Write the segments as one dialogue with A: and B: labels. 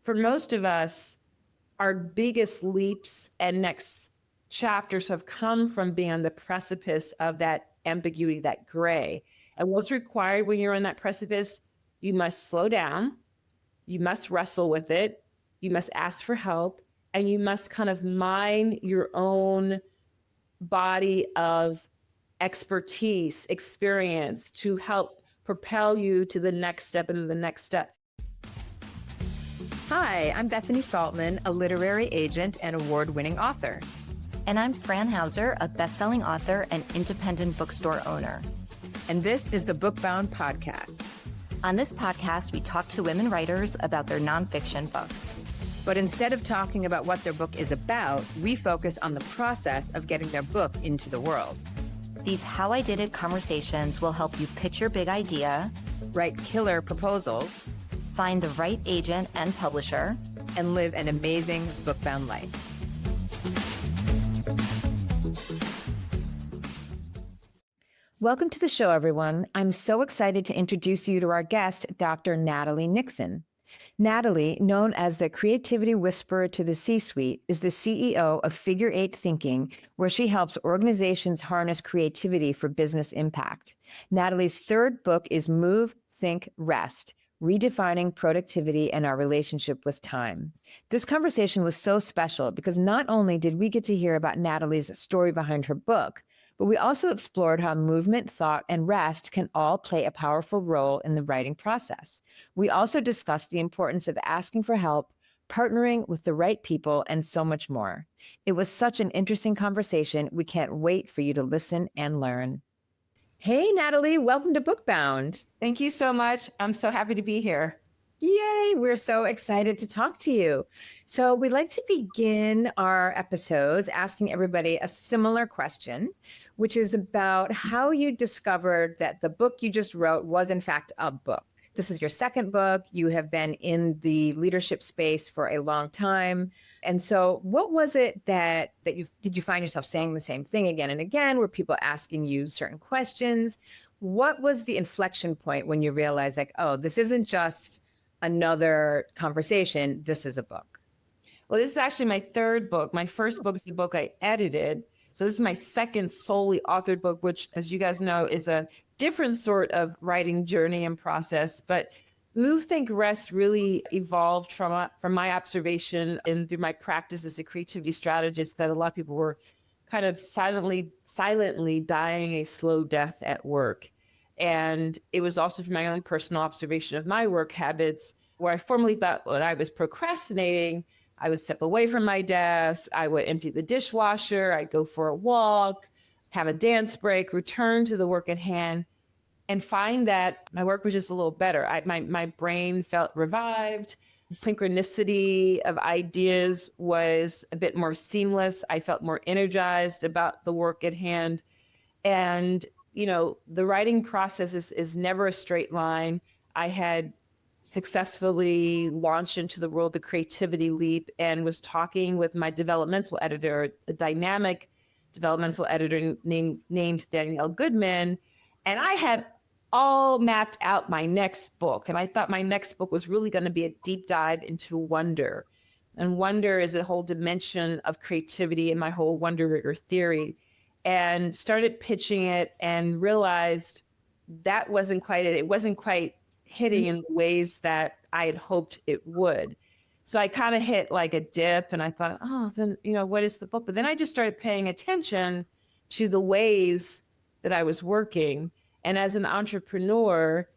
A: for most of us, our biggest leaps and next chapters have come from being on the precipice of that ambiguity, that gray. And what's required when you're on that precipice, you must slow down, you must wrestle with it, you must ask for help, and you must kind of mine your own body of expertise, experience to help propel you to the next step and the next step.
B: Hi, I'm Bethany Saltman, a literary agent and award-winning author.
C: And I'm Fran Hauser, a best-selling author and independent bookstore owner.
B: And this is the Bookbound podcast.
C: On this podcast, we talk to women writers about their nonfiction books.
B: But instead of talking about what their book is about, we focus on the process of getting their book into the world.
C: These How I Did It conversations will help you pitch your big idea,
B: write killer proposals,
C: find the right agent and publisher,
B: and live an amazing bookbound life. Welcome to the show, everyone. I'm so excited to introduce you to our guest, Dr. Natalie Nixon. Natalie, known as the creativity whisperer to the C-suite, is the CEO of Figure Eight Thinking, where she helps organizations harness creativity for business impact. Natalie's third book is Move, Think, Rest: Redefining Productivity and Our Relationship with Time. This conversation was so special because not only did we get to hear about Natalie's story behind her book, but we also explored how movement, thought, and rest can all play a powerful role in the writing process. We also discussed the importance of asking for help, partnering with the right people, and so much more. It was such an interesting conversation. We can't wait for you to listen and learn. Hey, Natalie, welcome to Bookbound.
A: Thank you so much. I'm so happy to be here.
B: Yay, we're so excited to talk to you. So we like to begin our episodes asking everybody a similar question, which is about how you discovered that the book you just wrote was in fact a book. This is your second book. You have been in the leadership space for a long time. And so what was it that did you find yourself saying the same thing again and again? Were people asking you certain questions? What was the inflection point when you realized like, oh, this isn't just another conversation, this is a book?
A: Well, this is actually my third book. My first book is the book I edited. So this is my second solely authored book, which, as you guys know, is a different sort of writing journey and process. But Move, Think, Rest really evolved from my observation and through my practice as a creativity strategist that a lot of people were kind of silently dying a slow death at work. And it was also from my own personal observation of my work habits, where I formerly thought when I was procrastinating, I would step away from my desk, I would empty the dishwasher, I'd go for a walk, have a dance break, return to the work at hand, and find that my work was just a little better. My brain felt revived. Synchronicity of ideas was a bit more seamless. I felt more energized about the work at hand. And you know, the writing process is never a straight line. I had successfully launched into the world of the creativity leap and was talking with my developmental editor, a dynamic developmental editor named Danielle Goodman. And I had all mapped out my next book. And I thought my next book was really going to be a deep dive into wonder. And wonder is a whole dimension of creativity in my whole wonder rigor theory. And started pitching it and realized that wasn't quite it. It wasn't quite hitting in ways that I had hoped it would. So I kind of hit like a dip and I thought, oh, then, you know, what is the book? But then I just started paying attention to the ways that I was working. And as an entrepreneur,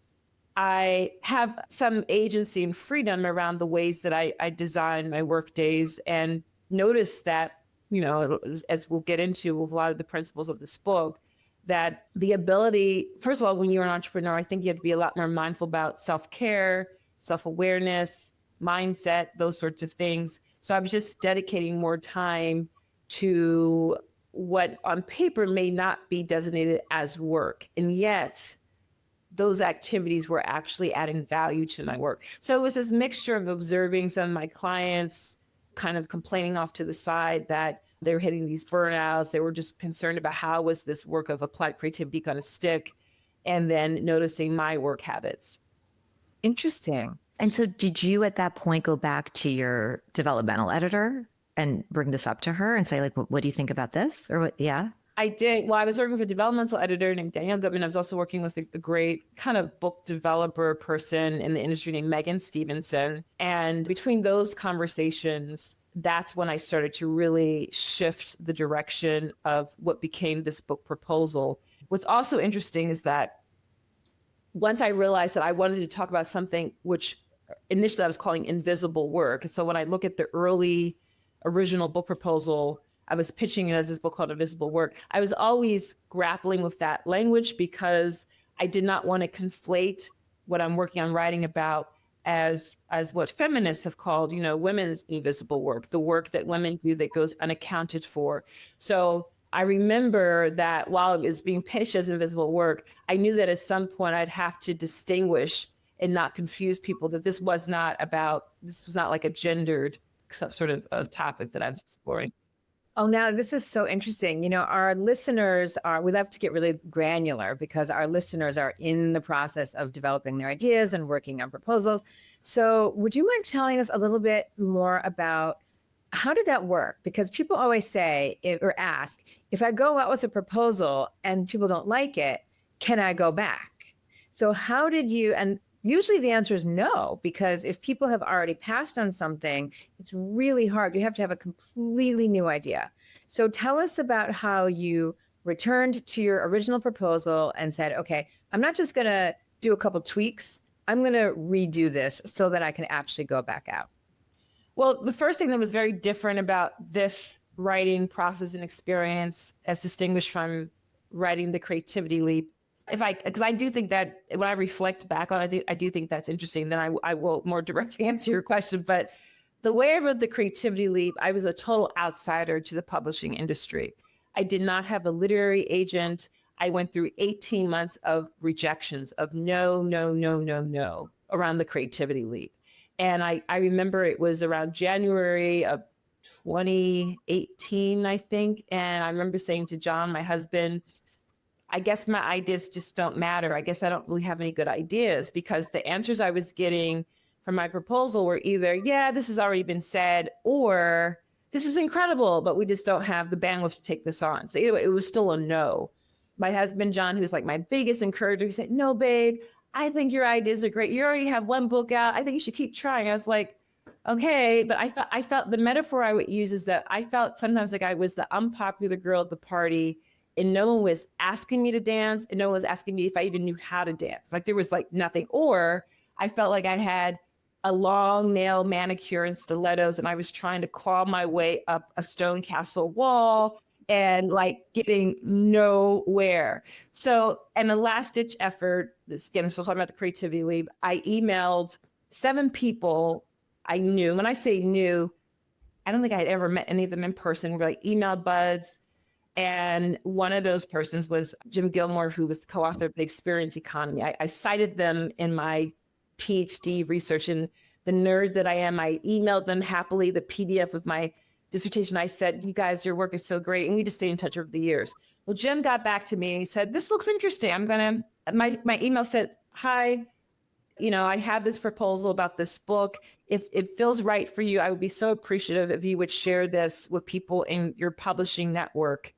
A: I have some agency and freedom around the ways that I design my work days, and noticed that, you know, as we'll get into with a lot of the principles of this book, that the ability, first of all, when you're an entrepreneur, I think you have to be a lot more mindful about self-care, self-awareness, mindset, those sorts of things. So I was just dedicating more time to what on paper may not be designated as work. And yet those activities were actually adding value to my work. So it was this mixture of observing some of my clients kind of complaining off to the side that they were hitting these burnouts. They were just concerned about how was this work of applied creativity going to stick, and then noticing my work habits.
B: Interesting.
C: And so did you at that point go back to your developmental editor and bring this up to her and say, like, what do you think about this? Or what? Yeah.
A: I did. Well, I was working with a developmental editor named Daniel Goodman. I was also working with a great kind of book developer person in the industry named Megan Stevenson. And between those conversations, that's when I started to really shift the direction of what became this book proposal. What's also interesting is that once I realized that I wanted to talk about something which initially I was calling invisible work. So when I look at the early original book proposal, I was pitching it as this book called Invisible Work. I was always grappling with that language because I did not want to conflate what I'm working on writing about as what feminists have called, women's invisible work, the work that women do that goes unaccounted for. So I remember that while it was being pitched as invisible work, I knew that at some point I'd have to distinguish and not confuse people that this was not like a gendered sort of topic that I was exploring.
B: Oh, now this is so interesting. Our listeners we love to get really granular because our listeners are in the process of developing their ideas and working on proposals. So would you mind telling us a little bit more about how did that work? Because people always say or ask, if I go out with a proposal and people don't like it, can I go back? So how did you, and usually the answer is no, because if people have already passed on something, it's really hard. You have to have a completely new idea. So tell us about how you returned to your original proposal and said, okay, I'm not just going to do a couple tweaks. I'm going to redo this so that I can actually go back out.
A: Well, the first thing that was very different about this writing process and experience, as distinguished from writing the Creativity Leap, because I do think that when I reflect back on it, I do think that's interesting. Then I will more directly answer your question. But the way I wrote the Creativity Leap, I was a total outsider to the publishing industry. I did not have a literary agent. I went through 18 months of rejections, of no around the Creativity Leap. And I remember it was around January of 2018, I think. And I remember saying to John, my husband, I guess my ideas just don't matter. I guess I don't really have any good ideas, because the answers I was getting from my proposal were either, yeah, this has already been said, or this is incredible, but we just don't have the bandwidth to take this on. So either way, it was still a no. My husband, John, who's like my biggest encourager, he said, no, babe, I think your ideas are great. You already have one book out. I think you should keep trying. I was like, okay. But I felt the metaphor I would use is that I felt sometimes like I was the unpopular girl at the party, and no one was asking me to dance, and no one was asking me if I even knew how to dance. Like there was like nothing. Or I felt like I had a long nail manicure and stilettos, and I was trying to claw my way up a stone castle wall and like getting nowhere. So, in a last ditch effort, again, still talking about the Creativity Leap, I emailed 7 people I knew. When I say knew, I don't think I had ever met any of them in person. We're like email buds. And one of those persons was Jim Gilmore, who was the co-author of The Experience Economy. I cited them in my PhD research, and the nerd that I am, I emailed them happily the PDF of my dissertation. I said, you guys, your work is so great. And we just stayed in touch over the years. Well, Jim got back to me and he said, this looks interesting. My email said, hi, I have this proposal about this book. If it feels right for you, I would be so appreciative if you would share this with people in your publishing network.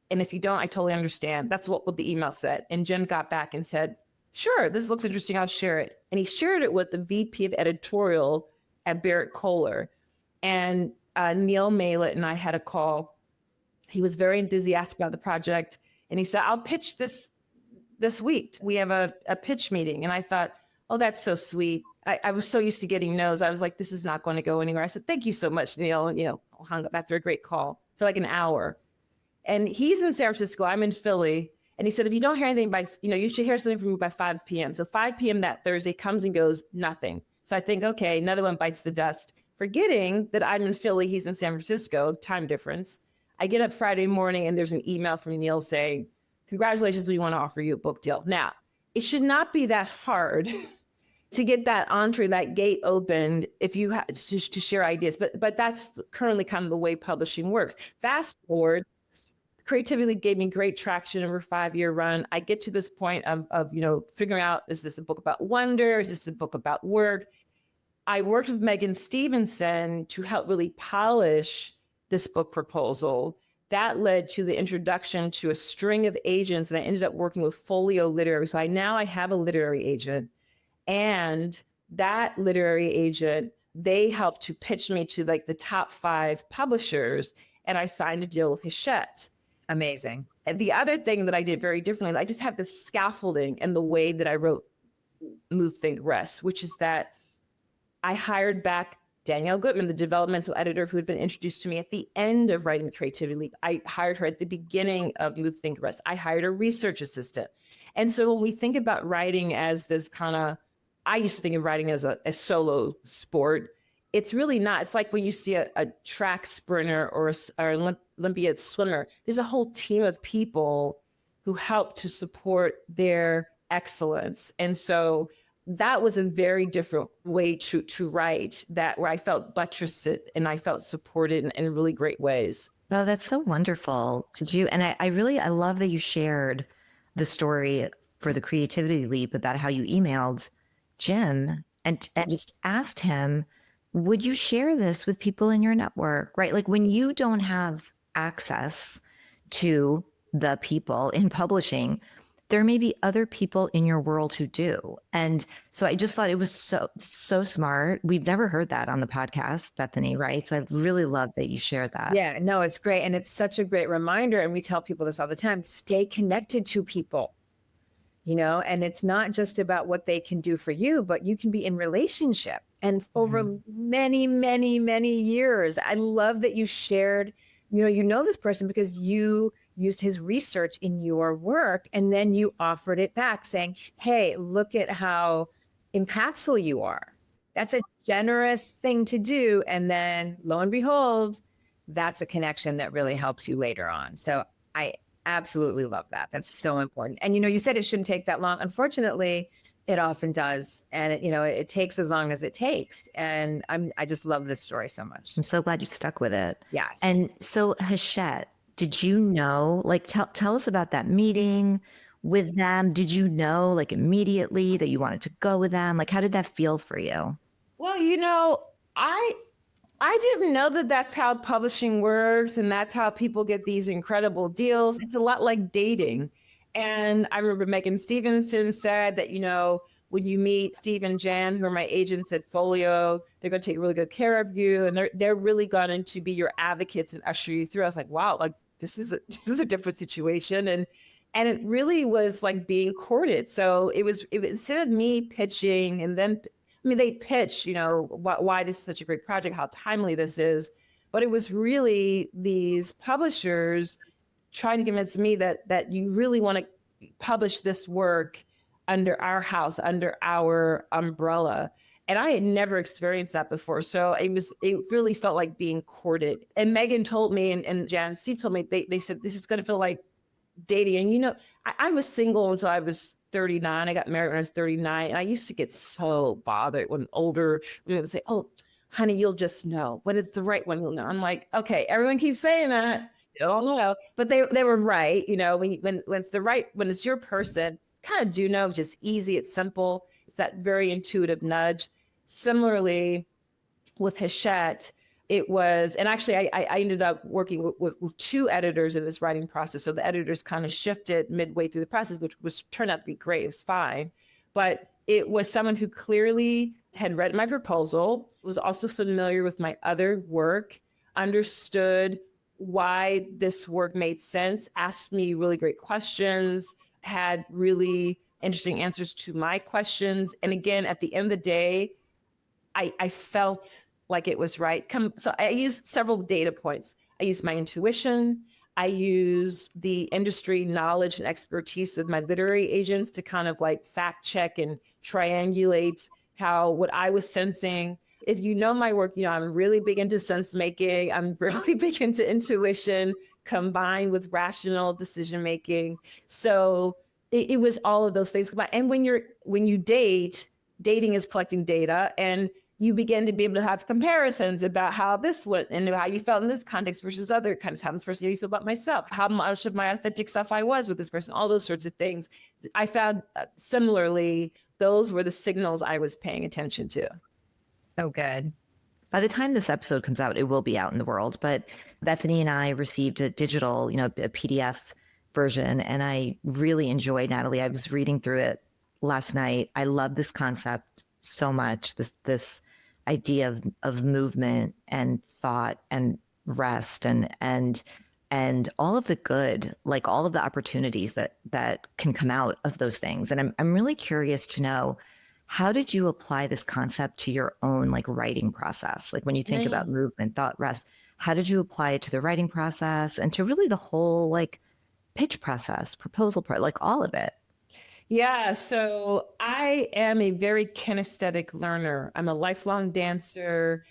A: And if you don't, I totally understand. That's what the email said. And Jim got back and said, sure, this looks interesting. I'll share it. And he shared it with the VP of editorial at Barrett Kohler. And Neil Malett and I had a call. He was very enthusiastic about the project. And he said, I'll pitch this week. We have a pitch meeting. And I thought, oh, that's so sweet. I was so used to getting no's. I was like, this is not going to go anywhere. I said, thank you so much, Neil. And, hung up after a great call for like an hour. And he's in San Francisco. I'm in Philly. And he said, if you don't hear anything by, you should hear something from me by 5 p.m. So 5 p.m. that Thursday comes and goes, nothing. So I think, okay, another one bites the dust. Forgetting that I'm in Philly, he's in San Francisco, time difference. I get up Friday morning and there's an email from Neil saying, congratulations, we want to offer you a book deal. Now, it should not be that hard to get that entree, that gate opened if you have to share ideas. But that's currently kind of the way publishing works. Fast forward, Creativity gave me great traction over a 5-year run. I get to this point of figuring out, is this a book about wonder? Is this a book about work? I worked with Megan Stevenson to help really polish this book proposal. That led to the introduction to a string of agents, and I ended up working with Folio Literary. So I have a literary agent, and that literary agent, they helped to pitch me to like the top 5 publishers, and I signed a deal with Hachette.
B: Amazing.
A: And the other thing that I did very differently, I just had this scaffolding in the way that I wrote Move, Think, Rest, which is that I hired back Danielle Goodman, the developmental editor who had been introduced to me at the end of writing the Creativity Leap. I hired her at the beginning of Move, Think, Rest. I hired a research assistant. And so when we think about writing as this kind of, I used to think of writing as a solo sport. It's really not. It's like when you see a track sprinter or an Olympiad swimmer, there's a whole team of people who help to support their excellence. And so that was a very different way to write, that where I felt buttressed and I felt supported in really great ways.
C: Oh, that's so wonderful. And I love that you shared the story for the Creativity Leap about how you emailed Jim and just asked him, would you share this with people in your network, right? Like when you don't have access to the people in publishing, there may be other people in your world who do. And so I just thought it was so smart. We've never heard that on the podcast, Bethany, right? So I really love that you shared that.
B: Yeah, no, it's great. And it's such a great reminder. And we tell people this all the time, stay connected to people, and it's not just about what they can do for you, but you can be in relationship. And over many, many, many years, I love that you shared, you know this person because you used his research in your work, and then you offered it back saying, hey, look at how impactful you are. That's a generous thing to do. And then lo and behold, that's a connection that really helps you later on. So I absolutely love that. That's so important. And, you said it shouldn't take that long. Unfortunately, it often does. And, it takes as long as it takes. And I just love this story so much.
C: I'm so glad you stuck with it.
B: Yes.
C: And so Hachette, did you know, like, tell us about that meeting with them. Did you know like immediately that you wanted to go with them? Like, how did that feel for you?
A: Well, I didn't know that that's how publishing works and that's how people get these incredible deals. It's a lot like dating. And I remember Megan Stevenson said that, when you meet Steve and Jan, who are my agents at Folio, they're going to take really good care of you. And they're really going to be your advocates and usher you through. I was like, wow, like this is a different situation. And it really was like being courted. So it was instead of me pitching and then, they pitch, why this is such a great project, how timely this is. But it was really these publishers trying to convince me that you really want to publish this work under our house, under our umbrella. And I had never experienced that before. So it really felt like being courted. And Megan told me, and Jan and Steve told me, they said, this is going to feel like dating. And, I was single until I was 39. I got married when I was 39. And I used to get so bothered when older women would say, oh, honey, you'll just know. When it's the right one, you'll know. I'm like, okay, everyone keeps saying that. Still don't know. But they were right. When it's the right, when it's your person, kind of do know, just easy, it's simple. It's that very intuitive nudge. Similarly, with Hachette, it was, and actually I ended up working with 2 editors in this writing process. So the editors kind of shifted midway through the process, which turned out to be great. It was fine. But it was someone who clearly had read my proposal, was also familiar with my other work, understood why this work made sense, asked me really great questions, had really interesting answers to my questions. And again, at the end of the day, I felt like it was right. So I used several data points. I used my intuition. I used the industry knowledge and expertise of my literary agents to kind of like fact check and triangulate what I was sensing. If you know my work, I'm really big into sense making. I'm really big into intuition combined with rational decision making. So it was all of those things combined. And when you dating is collecting data, and you begin to be able to have comparisons about how this went and how you felt in this context versus other contexts, how this person made me feel about myself, how much of my authentic self I was with this person, all those sorts of things. I found similarly, those were the signals I was paying attention to.
B: So good.
C: By the time this episode comes out, it will be out in the world. But Bethany and I received a digital, a PDF version, and I really enjoyed, Natalie. I was reading through it last night. I love this concept so much. This idea of movement and thought and rest and all of the good, like all of the opportunities that can come out of those things. And I'm really curious to know, how did you apply this concept to your own like writing process? Like when you think about movement, thought, rest, how did you apply it to the writing process and to really the whole like pitch process, proposal part, like all of it?
A: Yeah, so I am a very kinesthetic learner. I'm a lifelong dancer.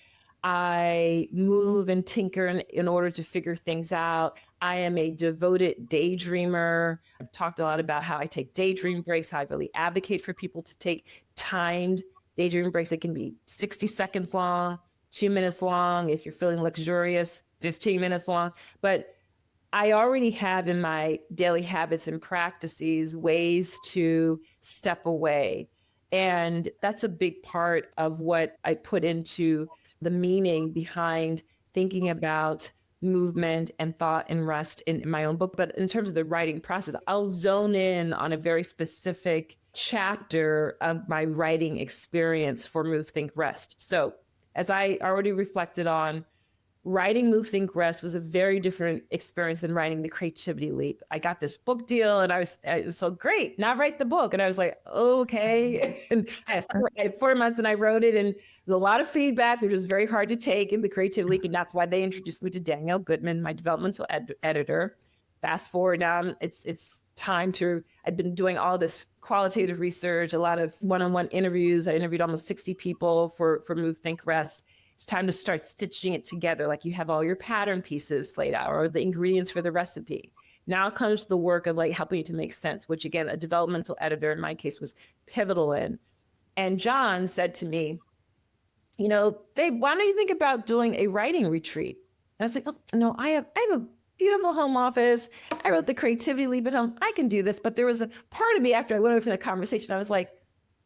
A: I move and tinker in order to figure things out. I am a devoted daydreamer. I've talked a lot about how I take daydream breaks, how I really advocate for people to take timed daydream breaks that can be 60 seconds long, 2 minutes long. If you're feeling luxurious, 15 minutes long. But I already have in my daily habits and practices ways to step away. And that's a big part of what I put into the meaning behind thinking about movement and thought and rest in my own book. But in terms of the writing process, I'll zone in on a very specific chapter of my writing experience for Move, Think, Rest. So as I already reflected on, writing Move, Think, Rest was a very different experience than writing The Creativity Leap. I got this book deal and it was so great. Now write the book. And I was like, okay. And I had 4 months and I wrote it, and there was a lot of feedback, which was very hard to take in The Creativity Leap. And that's why they introduced me to Danielle Goodman, my developmental editor. Fast forward now, it's time to, I'd been doing all this qualitative research, a lot of one-on-one interviews. I interviewed almost 60 people for Move, Think, Rest. It's time to start stitching it together. Like you have all your pattern pieces laid out or the ingredients for the recipe. Now comes the work of like helping you to make sense, which again, a developmental editor in my case was pivotal in. And John said to me, babe, why don't you think about doing a writing retreat? And I was like, oh, no, I have a beautiful home office. I wrote The Creativity Leap at home. I can do this. But there was a part of me after I went over from the conversation, I was like,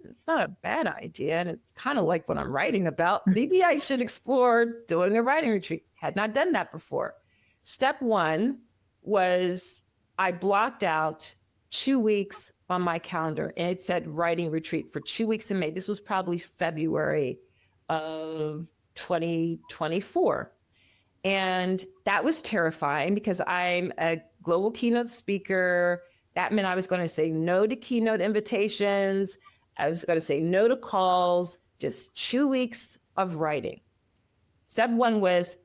A: it's not a bad idea. And it's kind of like what I'm writing about. Maybe I should explore doing a writing retreat. Had not done that before. Step one was I blocked out 2 weeks on my calendar, and it said writing retreat for 2 weeks in May. This was probably February of 2024. And that was terrifying because I'm a global keynote speaker. That meant I was going to say no to keynote invitations. I was going to say no to calls, just 2 weeks of writing. Step one was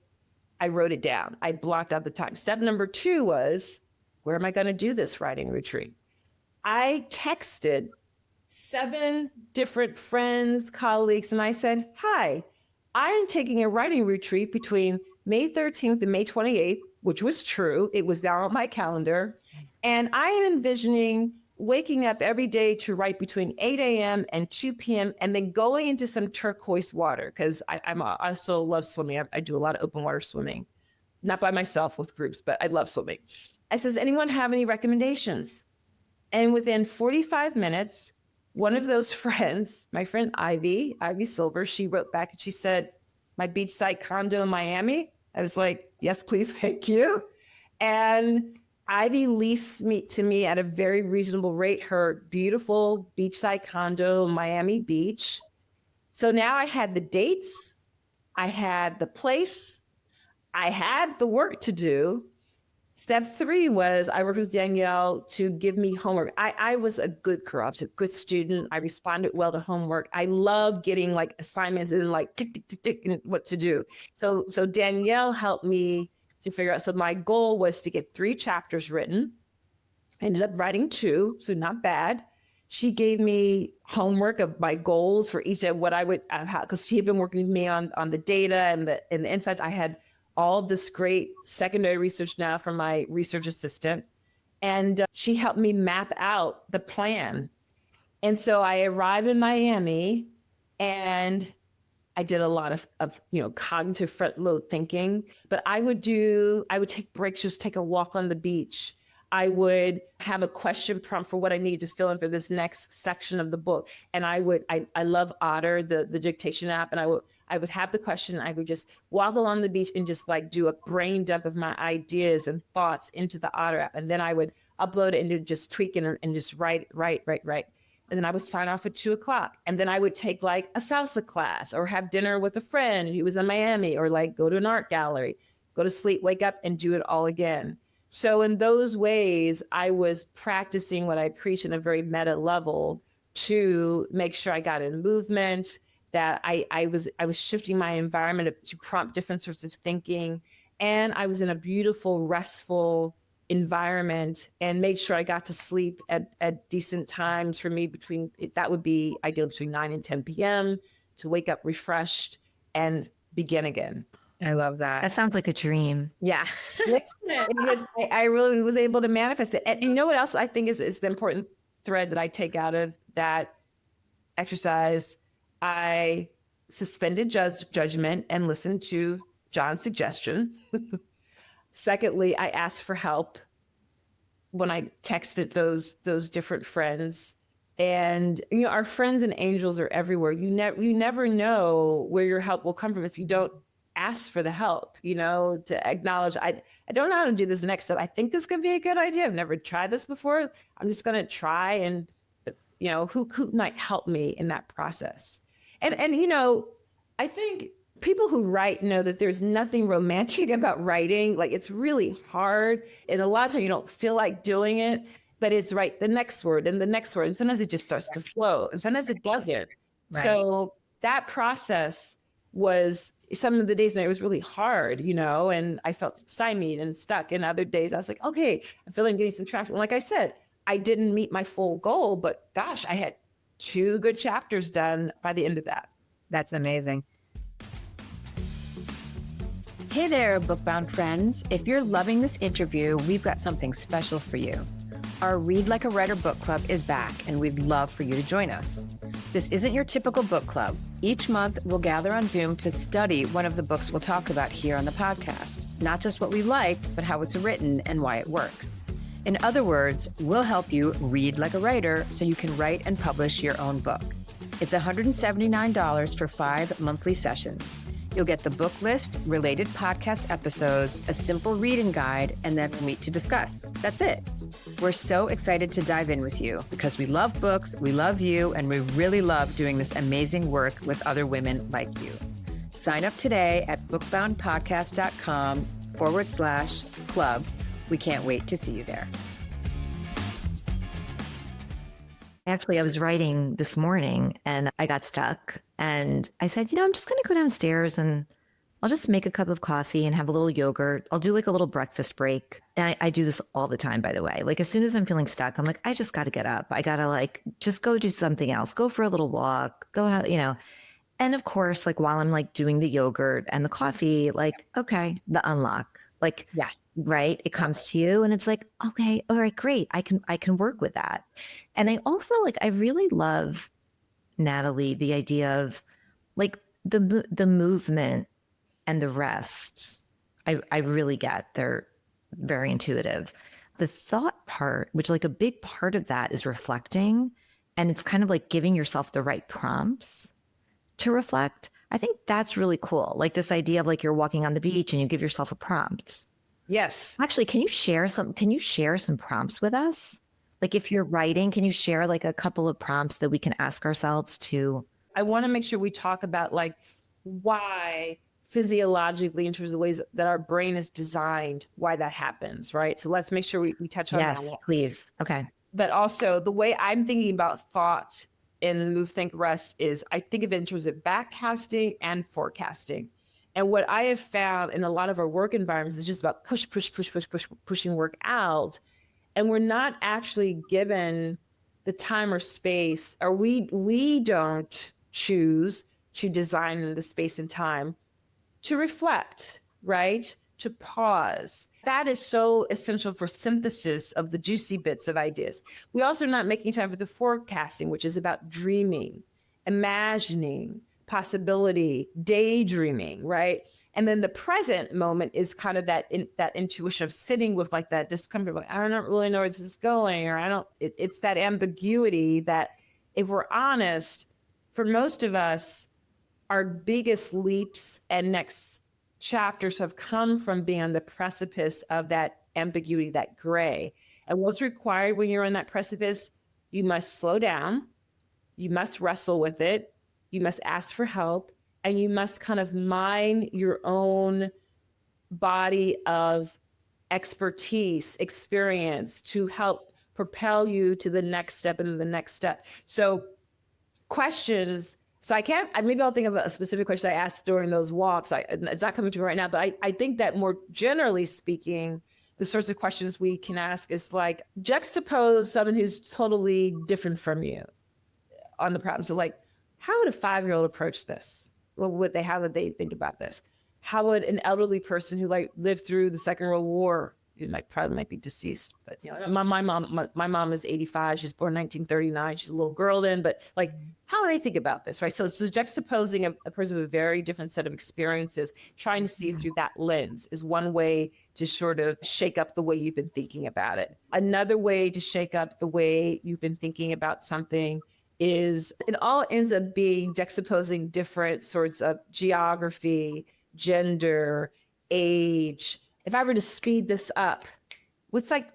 A: I wrote it down. I blocked out the time. Step number two was, where am I going to do this writing retreat? I texted 7 different friends, colleagues, and I said, hi, I'm taking a writing retreat between May 13th and May 28th, which was true. It was down on my calendar. And I am envisioning waking up every day to write between 8 a.m. and 2 p.m. and then going into some turquoise water because I also love swimming. I do a lot of open water swimming, not by myself with groups, but I love swimming. I says, anyone have any recommendations? And within 45 minutes, one of those friends, my friend Ivy Silver, she wrote back and she said, my beachside condo in Miami. I was like, yes, please, thank you. And Ivy leased to me at a very reasonable rate her beautiful beachside condo in Miami Beach. So now I had the dates, I had the place, I had the work to do. Step 3 was I worked with Danielle to give me homework. I was a good girl. I was a good student. I responded well to homework. I love getting like assignments and like tick, tick, tick, tick, and what to do. So Danielle helped me to figure out. So my goal was to get 3 chapters written. I ended up writing 2, so not bad. She gave me homework of my goals for each of what I would have, because she had been working with me on the data and the insights. I had all this great secondary research now from my research assistant. And she helped me map out the plan. And so I arrived in Miami and I did a lot of cognitive front load thinking, but I would take breaks, just take a walk on the beach. I would have a question prompt for what I need to fill in for this next section of the book. And I love Otter, the dictation app. And I would have the question. I would just walk along the beach and just like do a brain dump of my ideas and thoughts into the Otter app. And then I would upload it and just tweak it and just write. And then I would sign off at 2:00. And then I would take like a salsa class or have dinner with a friend who was in Miami, or like go to an art gallery, go to sleep, wake up and do it all again. So in those ways, I was practicing what I preach in a very meta level to make sure I got in movement, that I was shifting my environment to prompt different sorts of thinking. And I was in a beautiful, restful environment, and made sure I got to sleep at decent times for me. That would be ideally between 9 and 10 p.m. to wake up refreshed and begin again.
B: I love that.
C: That sounds like a dream.
B: Yes.
A: I really was able to manifest it. And you know what else I think is the important thread that I take out of that exercise? I suspended judgment and listened to John's suggestion. Secondly, I asked for help when I texted those different friends. And our friends and angels are everywhere. You never know where your help will come from if you don't ask for the help, to acknowledge, I don't know how to do this next step. I think this could be a good idea. I've never tried this before. I'm just going to try, and who might help me in that process. And I think people who write know that there's nothing romantic about writing. Like, it's really hard. And a lot of times you don't feel like doing it, but it's right. The next word and the next word. And sometimes it just starts to flow, and sometimes it doesn't. Right. So that process was, some of the days that it was really hard, and I felt stymied and stuck. And other days I was like, okay, I feel like I'm getting some traction. Like I said, I didn't meet my full goal, but gosh, I had 2 good chapters done by the end of that.
B: That's amazing. Hey there, Bookbound friends. If you're loving this interview, we've got something special for you. Our Read Like a Writer book club is back, and we'd love for you to join us. This isn't your typical book club. Each month, we'll gather on Zoom to study one of the books we'll talk about here on the podcast. Not just what we liked, but how it's written and why it works. In other words, we'll help you read like a writer so you can write and publish your own book. It's $179 for 5 monthly sessions. You'll get the book list, related podcast episodes, a simple reading guide, and then we'll meet to discuss. That's it. We're so excited to dive in with you because we love books, we love you, and we really love doing this amazing work with other women like you. Sign up today at bookboundpodcast.com/club. We can't wait to see you there.
C: Actually, I was writing this morning and I got stuck, and I said, I'm just going to go downstairs and I'll just make a cup of coffee and have a little yogurt. I'll do like a little breakfast break. And I do this all the time, by the way. Like, as soon as I'm feeling stuck, I'm like, I just got to get up. I got to just go do something else, go for a little walk, go out, And of course, while I'm doing the yogurt and the coffee, okay, the unlock, yeah. Right. It comes to you and it's like, okay, all right, great. I can work with that. And I also I really love, Natalie, the idea of the movement and the rest. I really get, they're very intuitive. The thought part, which a big part of that is reflecting, and it's kind of giving yourself the right prompts to reflect. I think that's really cool. This idea of you're walking on the beach and you give yourself a prompt.
A: Yes.
C: Actually, can you share some prompts with us? If you're writing, can you share a couple of prompts that we can ask ourselves to?
A: I want to make sure we talk about why physiologically, in terms of the ways that our brain is designed, why that happens, right? So let's make sure we touch on that.
C: Yes, please. Okay.
A: But also the way I'm thinking about thought in Move, Think, Rest is I think of it in terms of backcasting and forecasting. And what I have found in a lot of our work environments is just about pushing work out. And we're not actually given the time or space, or we don't choose to design the space and time to reflect, right? To pause. That is so essential for synthesis of the juicy bits of ideas. We also are not making time for the forecasting, which is about dreaming, imagining, possibility, daydreaming, right? And then the present moment is kind of that intuition of sitting with like that discomfort, like, I don't really know where this is going, or it's that ambiguity that, if we're honest, for most of us, our biggest leaps and next chapters have come from being on the precipice of that ambiguity, that gray. And what's required when you're on that precipice, you must slow down, you must wrestle with it, you must ask for help, and you must kind of mine your own body of expertise, experience to help propel you to the next step and the next step. So questions. So maybe I'll think of a specific question I asked during those walks. It's not coming to me right now, but I think that more generally speaking, the sorts of questions we can ask is like, juxtapose someone who's totally different from you on the problem. So like, how would a 5-year-old approach this? How would they think about this? How would an elderly person who like lived through the Second World War, who might be deceased, but you know, my mom is 85. She was born in 1939. She's a little girl then, but like, how do they think about this, right? So it's juxtaposing a person with a very different set of experiences, trying to see through that lens is one way to sort of shake up the way you've been thinking about it. Another way to shake up the way you've been thinking about something is it all ends up being juxtaposing different sorts of geography, gender, age. If I were to speed this up, what's like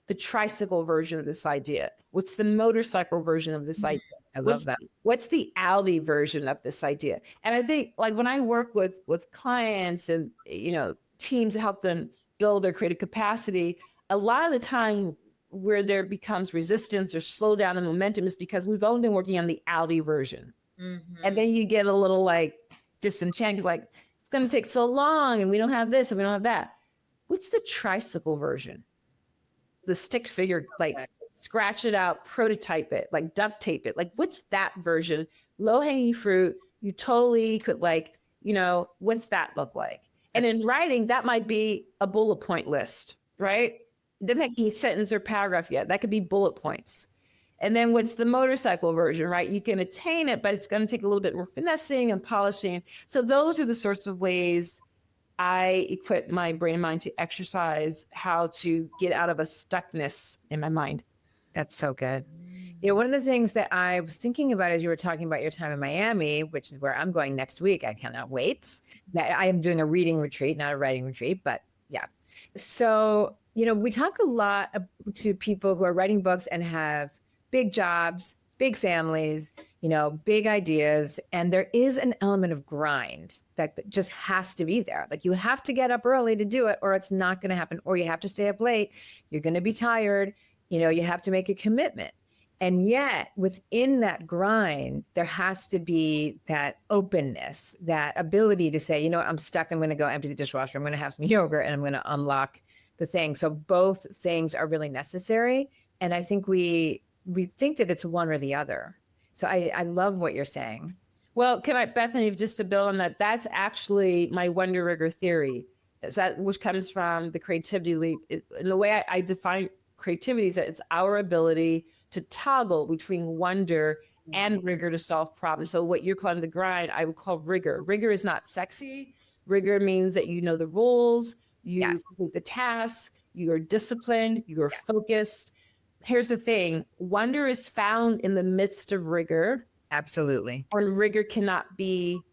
A: the tricycle version of this idea? What's the motorcycle version of this idea?
B: I love that.
A: What's the Audi version of this idea? And I think like when I work with clients and, you know, teams to help them build their creative capacity, a lot of the time where there becomes resistance or slowdown in momentum is because we've only been working on the Audi version. Mm-hmm. And then you get a little like disenchanted, like it's going to take so long and we don't have this and we don't have that. What's the tricycle version? The stick figure, like scratch it out, prototype it, like duct tape it. Like what's that version? Low hanging fruit. You totally could like, you know, what's that look like? And in writing, that might be a bullet point list, right? It doesn't have to be a sentence or paragraph yet. That could be bullet points. And then what's the motorcycle version, right? You can attain it, but it's going to take a little bit more finessing and polishing. So those are the sorts of ways I equip my brain and mind to exercise how to get out of a stuckness in my mind.
B: That's so good. You know, one of the things that I was thinking about as you were talking about your time in Miami, which is where I'm going next week. I cannot wait. I am doing a reading retreat, not a writing retreat, but yeah. So, you know, we talk a lot to people who are writing books and have big jobs, big families, you know, big ideas. And there is an element of grind that just has to be there. Like you have to get up early to do it or it's not going to happen. Or you have to stay up late. You're going to be tired. You know, you have to make a commitment. And yet within that grind, there has to be that openness, that ability to say, you know what, I'm stuck. I'm going to go empty the dishwasher. I'm going to have some yogurt and I'm going to unlock the thing. So both things are really necessary. And I think we think that it's one or the other. So I love what you're saying.
A: Well, Bethany, just to build on that, that's actually my wonder rigor theory, which comes from the creativity leap. And the way I define creativity is that it's our ability to toggle between wonder and rigor to solve problems. So what you're calling the grind, I would call rigor. Rigor is not sexy. Rigor means that you know the rules, you complete the task, you are disciplined, you are focused. Here's the thing, wonder is found in the midst of rigor.
B: Absolutely.
A: And rigor cannot be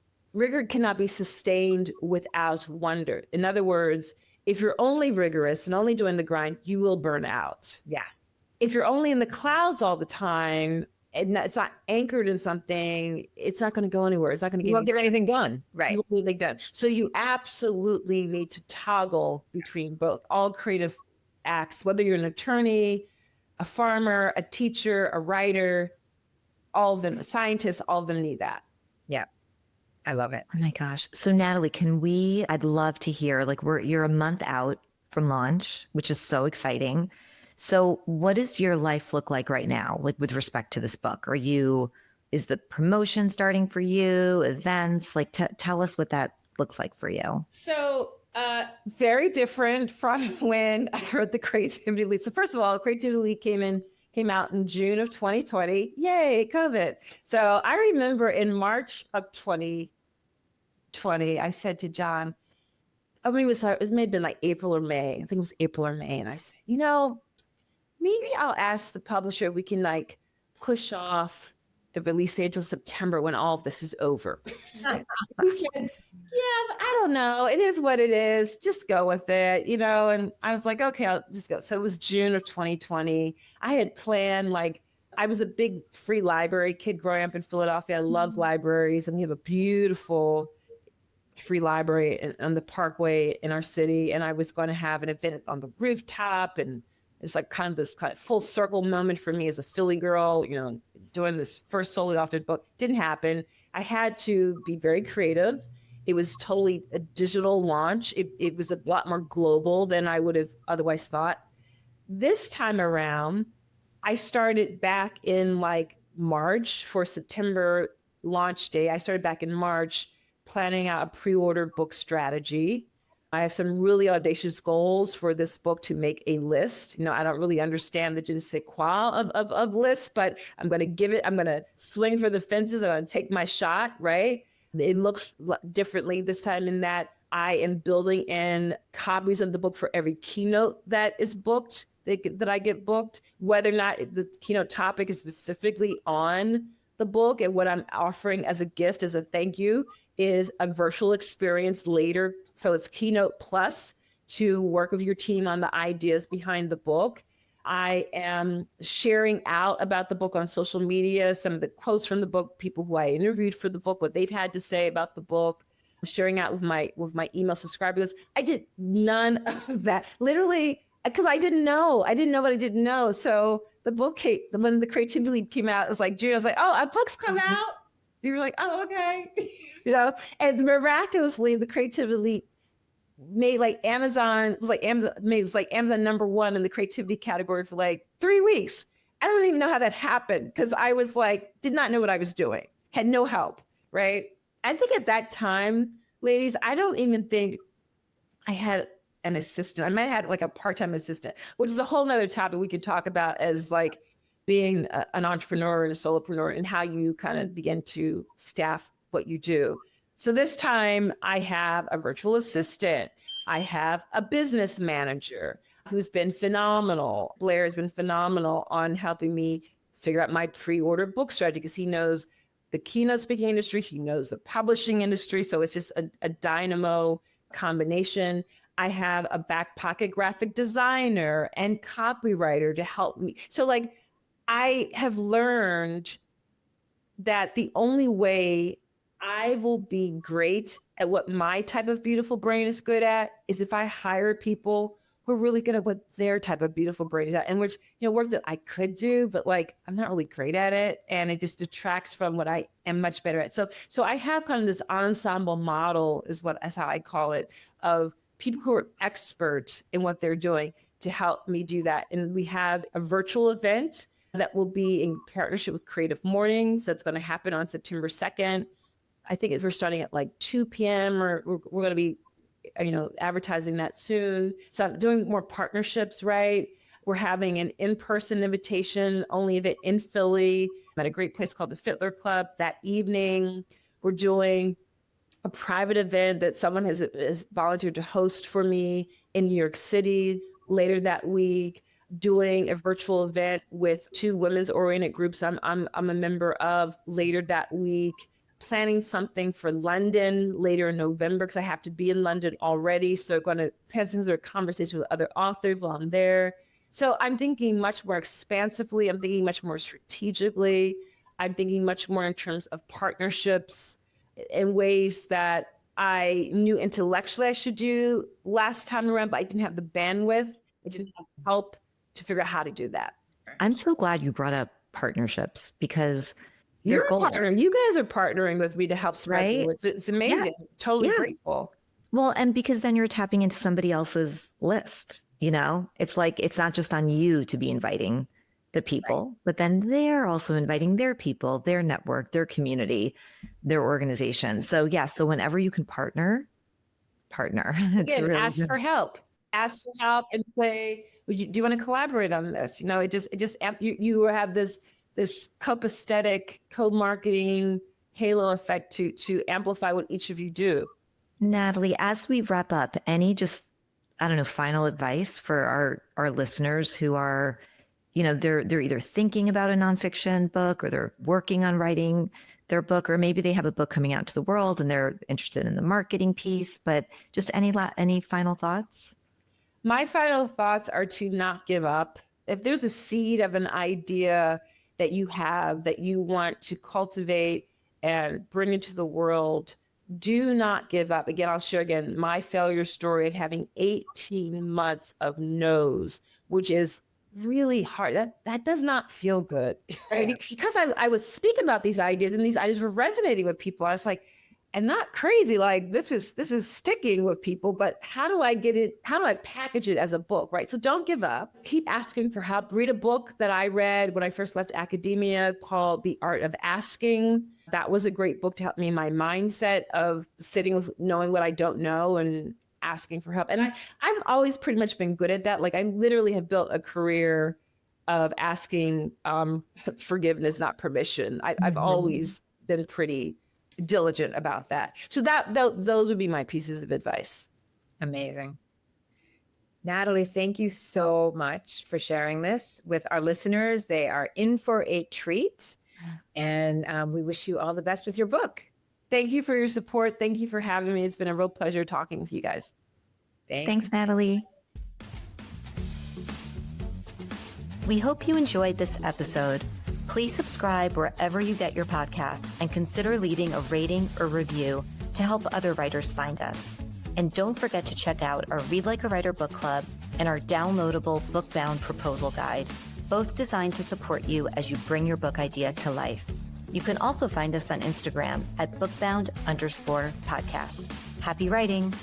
A: sustained without wonder. In other words, if you're only rigorous and only doing the grind, you will burn out.
B: Yeah.
A: If you're only in the clouds all the time and it's not anchored in something, it's not going to go anywhere. It's not going to get.
B: You won't get anything done. Right.
A: You won't get anything done. So you absolutely need to toggle between both. All creative acts, whether you're an attorney, a farmer, a teacher, a writer, all of them, a scientist, all of them need that.
B: Yeah. I love it.
C: Oh my gosh. So Natalie, I'd love to hear, like you're a month out from launch, which is so exciting. So what does your life look like right now? Like with respect to this book, is the promotion starting for you, events? Like tell us what that looks like for you.
A: So very different from when I wrote the Creativity Leap. So first of all, Creativity Leap came came out in June of 2020. Yay, COVID. So I remember in March of 2020, I said to John, I mean, it may have been like April or May. I think it was April or May. And I said, maybe I'll ask the publisher if we can like push off the release date until September when all of this is over. He said, yeah, but I don't know. It is what it is. Just go with it, And I was like, okay, I'll just go. So it was June of 2020. I had planned, I was a big free library kid growing up in Philadelphia. I love libraries, and we have a beautiful free library on the Parkway in our city. And I was going to have an event on the rooftop, and it's like kind of this kind of full circle moment for me as a Philly girl, doing this first solely authored book. Didn't happen. I had to be very creative. It was totally a digital launch. It was a lot more global than I would have otherwise thought. This time around, I started back in March for September launch day. I started back in March planning out a pre-order book strategy. I have some really audacious goals for this book to make a list. I don't really understand the je ne sais quoi of lists, but I'm going to swing for the fences. I'm going to take my shot, right? It looks differently this time in that I am building in copies of the book for every keynote that is booked, that I get booked, whether or not the keynote topic is specifically on the book. And what I'm offering as a gift, as a thank you, is a virtual experience later. So it's keynote plus to work with your team on the ideas behind the book. I am sharing out about the book on social media, some of the quotes from the book, people who I interviewed for the book, what they've had to say about the book, sharing out with my email subscribers. I did none of that, literally, because I didn't know what I didn't know. So the book came, when the Creativity Leap came out, it was like June. I was like, oh, a book's come out. You were like, oh, okay. And miraculously, the Creativity Leap made Amazon Amazon number one in the creativity category for 3 weeks. I don't even know how that happened, because I was did not know what I was doing, had no help, right? I think at that time, ladies, I don't even think I had an assistant. I might have had a part-time assistant, which is a whole nother topic we could talk about as being an entrepreneur and a solopreneur and how you kind of begin to staff what you do. So this time I have a virtual assistant. I have a business manager who's been phenomenal. Blair has been phenomenal on helping me figure out my pre-order book strategy, because he knows the keynote speaking industry. He knows the publishing industry. So it's just a dynamo combination. I have a back pocket graphic designer and copywriter to help me. So I have learned that the only way I will be great at what my type of beautiful brain is good at is if I hire people who are really good at what their type of beautiful brain is at, and which, work that I could do, but I'm not really great at it. And it just detracts from what I am much better at. So I have kind of this ensemble model is how I call it, of people who are expert in what they're doing to help me do that. And we have a virtual event that will be in partnership with Creative Mornings. That's going to happen on September 2nd. I think we're starting at 2 p.m. or we're going to be, advertising that soon. So I'm doing more partnerships, right? We're having an in-person invitation only event in Philly at a great place called the Fiddler Club that evening. We're doing a private event that someone has volunteered to host for me in New York City later that week. Doing a virtual event with 2 women's oriented groups I'm a member of later that week. Planning something for London later in November, because I have to be in London already. So going to plan some sort of conversation with other authors while I'm there. So I'm thinking much more expansively. I'm thinking much more strategically. I'm thinking much more in terms of partnerships in ways that I knew intellectually I should do last time around, but I didn't have the bandwidth. I didn't have help to figure out how to do that.
C: I'm so glad you brought up partnerships, because
A: you're a partner. You guys are partnering with me to help spread it. It's amazing. Yeah. Totally grateful.
C: Well, and because then you're tapping into somebody else's list, it's it's not just on you to be inviting the people, right, but then they're also inviting their people, their network, their community, their organization. So so whenever you can partner. It's
A: Again,
C: really
A: ask for help. ask for help and say, do you want to collaborate on this? You know, you have this copacetic co-marketing halo effect to amplify what each of you do.
C: Natalie, as we wrap up, any just, I don't know, final advice for our listeners who are, you know, they're either thinking about a nonfiction book or they're working on writing their book, or maybe they have a book coming out to the world and they're interested in the marketing piece, but just any final thoughts?
A: My final thoughts are to not give up. If there's a seed of an idea that you have that you want to cultivate and bring into the world, do not give up. Again, I'll share again my failure story of having 18 months of no's, which is really hard. That does not feel good, right? Because I was speaking about these ideas and these ideas were resonating with people. I was like, and not crazy, like this is sticking with people, but how do I package it as a book, right? So don't give up. Keep asking for help. Read a book that I read when I first left academia called The Art of Asking. That was a great book to help me in my mindset of sitting with knowing what I don't know and asking for help. And I've always pretty much been good at that. Like I literally have built a career of asking forgiveness, not permission. I've always been pretty diligent about that. So those would be my pieces of advice.
B: Amazing. Natalie, thank you so much for sharing this with our listeners. They are in for a treat. And we wish you all the best with your book.
A: Thank you for your support. Thank you for having me. It's been a real pleasure talking with you guys.
C: Thanks, Natalie. We hope you enjoyed this episode. Please subscribe wherever you get your podcasts and consider leaving a rating or review to help other writers find us. And don't forget to check out our Read Like a Writer book club and our downloadable Bookbound proposal guide, both designed to support you as you bring your book idea to life. You can also find us on Instagram at bookbound_podcast. Happy writing.